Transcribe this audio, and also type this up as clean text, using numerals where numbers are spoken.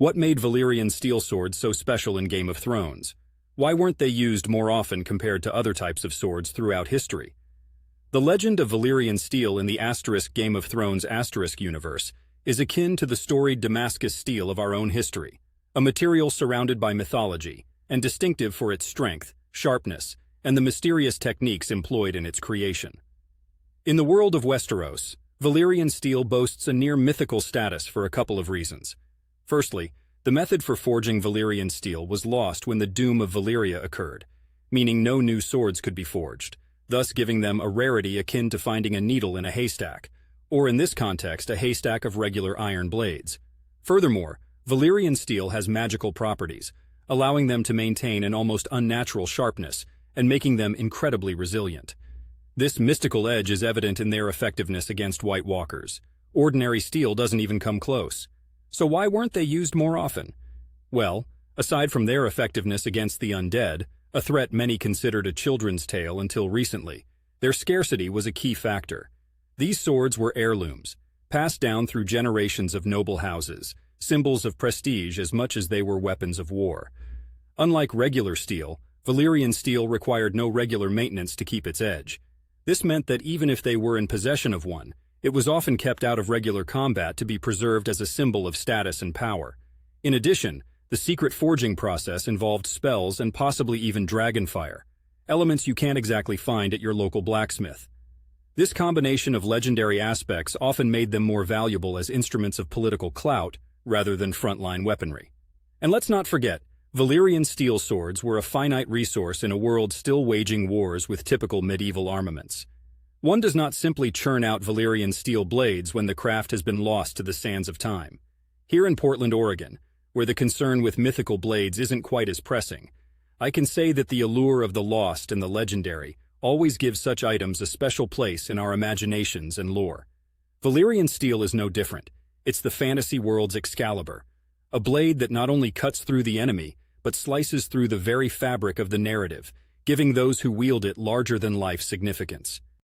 What made Valyrian steel swords so special in Game of Thrones? Why weren't they used more often compared to other types of swords throughout history? The legend of Valyrian steel in the Game of Thrones universe is akin to the storied Damascus steel of our own history, a material surrounded by mythology and distinctive for its strength, sharpness, and the mysterious techniques employed in its creation. In the world of Westeros, Valyrian steel boasts a near-mythical status for a couple of reasons. Firstly, the method for forging Valyrian steel was lost when the Doom of Valyria occurred, meaning no new swords could be forged, thus giving them a rarity akin to finding a needle in a haystack, or in this context, a haystack of regular iron blades. Furthermore, Valyrian steel has magical properties, allowing them to maintain an almost unnatural sharpness and making them incredibly resilient. This mystical edge is evident in their effectiveness against White Walkers. Ordinary steel doesn't even come close. So why weren't they used more often? Well, aside from their effectiveness against the undead, a threat many considered a children's tale until recently, their scarcity was a key factor. These swords were heirlooms, passed down through generations of noble houses, symbols of prestige as much as they were weapons of war. Unlike regular steel, Valyrian steel required no regular maintenance to keep its edge. This meant that even if they were in possession of one, it was often kept out of regular combat to be preserved as a symbol of status and power. In addition, the secret forging process involved spells and possibly even dragonfire, elements you can't exactly find at your local blacksmith. This combination of legendary aspects often made them more valuable as instruments of political clout rather than frontline weaponry. And let's not forget, Valyrian steel swords were a finite resource in a world still waging wars with typical medieval armaments. One does not simply churn out Valyrian steel blades when the craft has been lost to the sands of time. Here in Portland, Oregon, where the concern with mythical blades isn't quite as pressing, I can say that the allure of the lost and the legendary always gives such items a special place in our imaginations and lore. Valyrian steel is no different. It's the fantasy world's Excalibur, a blade that not only cuts through the enemy, but slices through the very fabric of the narrative, giving those who wield it larger-than-life significance.